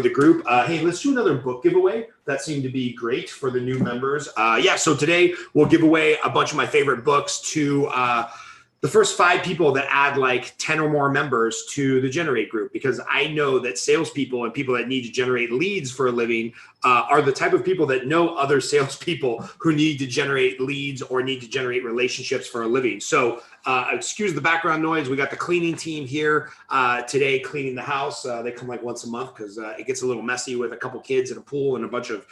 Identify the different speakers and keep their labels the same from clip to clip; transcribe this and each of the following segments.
Speaker 1: the group. Hey, let's do another book giveaway. That seemed to be great for the new members. So today we'll give away a bunch of my favorite books to the first 5 people that add like 10 or more members to the Generate group, because I know that salespeople and people that need to generate leads for a living are the type of people that know other salespeople who need to generate leads or need to generate relationships for a living. So excuse the background noise. We got the cleaning team here today cleaning the house. They come like once a month because it gets a little messy with a couple kids and a pool and a bunch of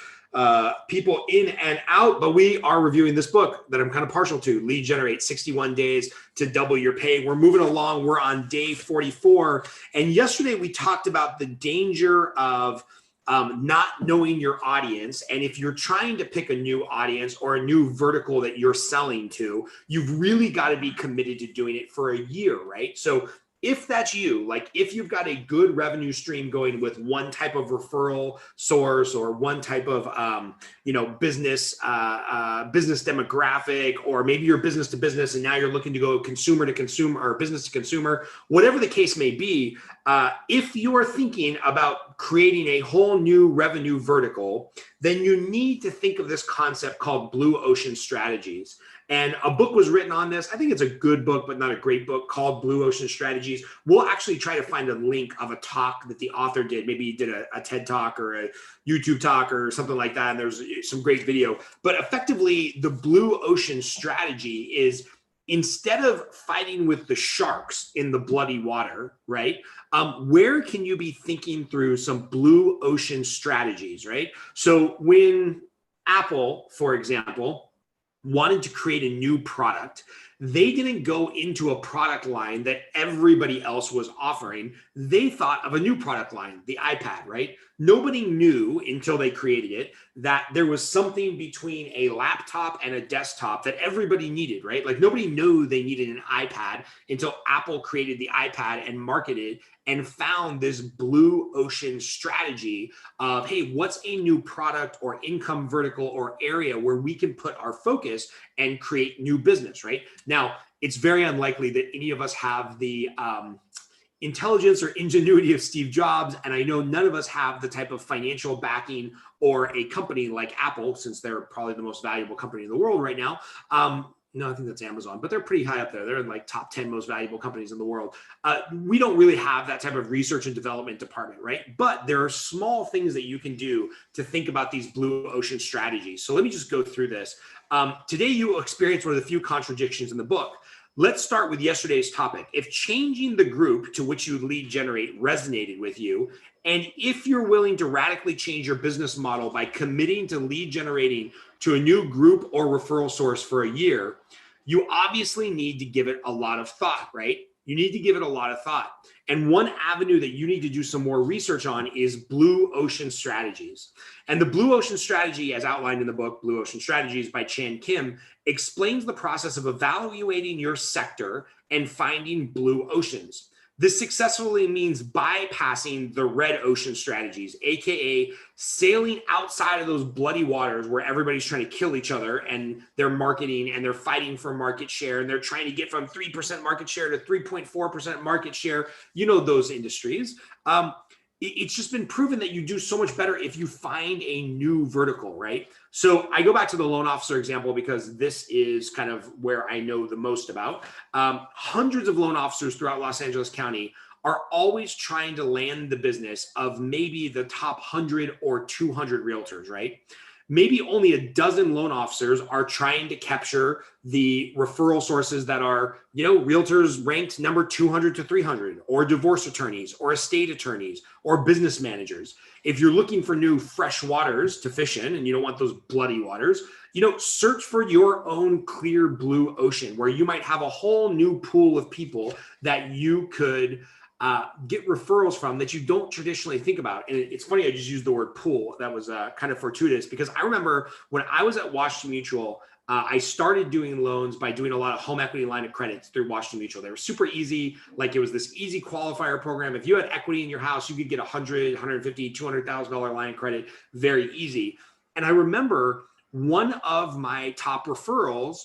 Speaker 1: people in and out. But we are reviewing this book that I'm kind of partial to, Lead Generate, 61 Days to Double Your Pay. We're moving along. We're on day 44. And yesterday we talked about the danger of not knowing your audience. And if you're trying to pick a new audience or a new vertical that you're selling to, you've really got to be committed to doing it for a year, right? So if that's you, like if you've got a good revenue stream going with one type of referral source or one type of, business demographic, or maybe you're business to business and now you're looking to go consumer to consumer or business to consumer, whatever the case may be, if you are thinking about creating a whole new revenue vertical, then you need to think of this concept called blue ocean strategies. And a book was written on this. I think it's a good book, but not a great book, called Blue Ocean Strategies. We'll actually try to find a link of a talk that the author did. Maybe he did a TED talk or a YouTube talk or something like that. And there's some great video. But effectively, the blue ocean strategy is, instead of fighting with the sharks in the bloody water, right? Where can you be thinking through some blue ocean strategies, right? So when Apple, for example, wanted to create a new product, they didn't go into a product line that everybody else was offering. They thought of a new product line, the iPad, right? Nobody knew until they created it that there was something between a laptop and a desktop that everybody needed, right? Like nobody knew they needed an iPad until Apple created the iPad and marketed and found this blue ocean strategy of, hey, what's a new product or income vertical or area where we can put our focus and create new business, right? Now, it's very unlikely that any of us have the intelligence or ingenuity of Steve Jobs. And I know none of us have the type of financial backing or a company like Apple, since they're probably the most valuable company in the world right now. No, I think that's Amazon, but they're pretty high up there. They're in like top 10 most valuable companies in the world. We don't really have that type of research and development department, right? But there are small things that you can do to think about these blue ocean strategies. So let me just go through this. Today, you will experience one of the few contradictions in the book. Let's start with yesterday's topic. If changing the group to which you lead generate resonated with you, and if you're willing to radically change your business model by committing to lead generating to a new group or referral source for a year, you obviously need to give it a lot of thought, right? You need to give it a lot of thought. And one avenue that you need to do some more research on is blue ocean strategies. And the blue ocean strategy, as outlined in the book, Blue Ocean Strategies by Chan Kim, explains the process of evaluating your sector and finding blue oceans. This successfully means bypassing the red ocean strategies, AKA sailing outside of those bloody waters where everybody's trying to kill each other and they're marketing and they're fighting for market share and they're trying to get from 3% market share to 3.4% market share. You know those industries. It's just been proven that you do so much better if you find a new vertical, right? So I go back to the loan officer example because this is kind of where I know the most about. Hundreds of loan officers throughout Los Angeles County are always trying to land the business of maybe the top 100 or 200 realtors, right? Maybe only a dozen loan officers are trying to capture the referral sources that are, realtors ranked number 200 to 300, or divorce attorneys, or estate attorneys, or business managers. If you're looking for new fresh waters to fish in and you don't want those bloody waters, search for your own clear blue ocean where you might have a whole new pool of people that you could get referrals from that you don't traditionally think about. And it's funny, I just used the word pool. That was kind of fortuitous because I remember when I was at Washington Mutual, I started doing loans by doing a lot of home equity line of credits through Washington Mutual. They were super easy. Like it was this easy qualifier program. If you had equity in your house, you could get $100, $150, $200,000 line of credit very easy. And I remember one of my top referral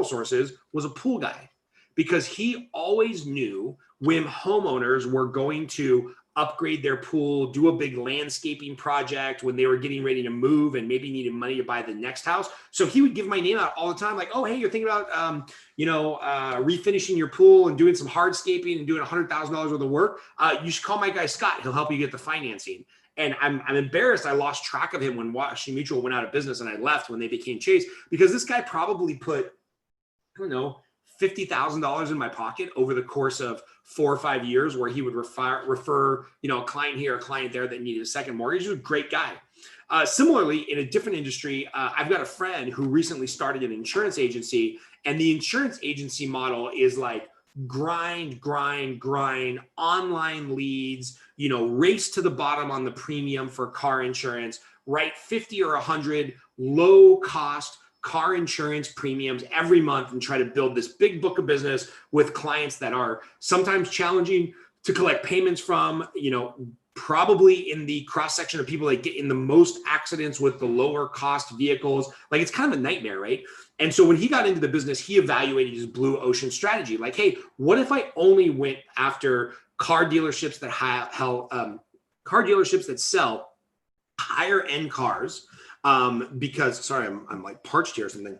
Speaker 1: sources was a pool guy, because he always knew when homeowners were going to upgrade their pool, do a big landscaping project when they were getting ready to move and maybe needed money to buy the next house. So he would give my name out all the time, like, oh, hey, you're thinking about, refinishing your pool and doing some hardscaping and doing $100,000 worth of work. You should call my guy Scott. He'll help you get the financing. And I'm embarrassed I lost track of him when Washington Mutual went out of business and I left when they became Chase, because this guy probably put, I don't know, $50,000 in my pocket over the course of 4 or 5 years, where he would refer, a client here, a client there that needed a second mortgage. He was a great guy. Similarly, in a different industry, I've got a friend who recently started an insurance agency, and the insurance agency model is like grind, online leads, race to the bottom on the premium for car insurance, write 50 or 100 low cost car insurance premiums every month and try to build this big book of business with clients that are sometimes challenging to collect payments from, probably in the cross section of people that get in the most accidents with the lower cost vehicles. Like, it's kind of a nightmare, right? And so when he got into the business, he evaluated his blue ocean strategy. Like, hey, what if I only went after car dealerships that sell higher end cars? Because, sorry, I'm like parched here or something.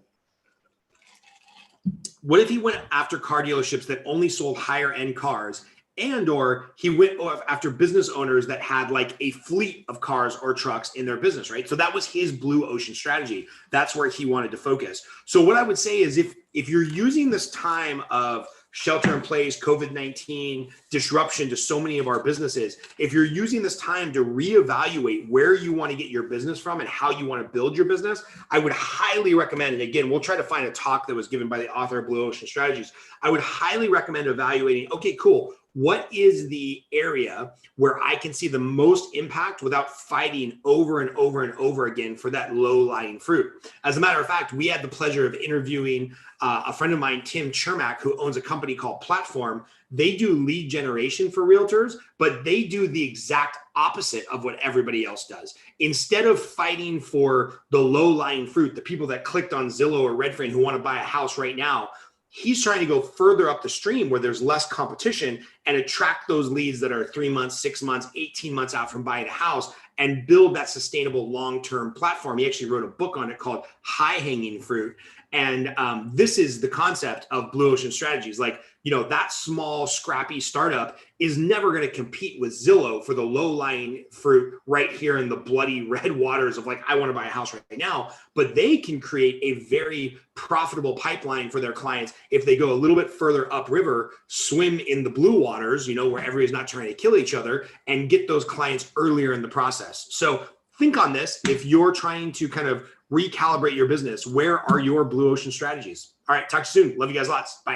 Speaker 1: What if he went after car dealerships that only sold higher end cars, and or he went after business owners that had like a fleet of cars or trucks in their business, right? So that was his blue ocean strategy. That's where he wanted to focus. So what I would say is, if you're using this time of shelter in place, COVID-19 disruption to so many of our businesses, if you're using this time to reevaluate where you want to get your business from and how you want to build your business, I would highly recommend, and again, we'll try to find a talk that was given by the author of Blue Ocean Strategies. I would highly recommend evaluating, okay, cool, what is the area where I can see the most impact without fighting over and over and over again for that low-lying fruit? As a matter of fact, we had the pleasure of interviewing a friend of mine, Tim Chermak, who owns a company called Platform. They do lead generation for realtors, but they do the exact opposite of what everybody else does. Instead of fighting for the low-lying fruit, the people that clicked on Zillow or Redfin who want to buy a house right now, he's trying to go further up the stream where there's less competition and attract those leads that are 3 months, 6 months, 18 months out from buying a house, and build that sustainable long-term platform. He actually wrote a book on it called High Hanging Fruit. And this is the concept of Blue Ocean Strategies. Like, that small, scrappy startup is never going to compete with Zillow for the low-lying fruit right here in the bloody red waters of like, I want to buy a house right now. But they can create a very profitable pipeline for their clients if they go a little bit further upriver, swim in the blue waters, where everybody's not trying to kill each other, and get those clients earlier in the process. So think on this. If you're trying to kind of recalibrate your business, where are your blue ocean strategies? All right, talk to you soon. Love you guys lots. Bye.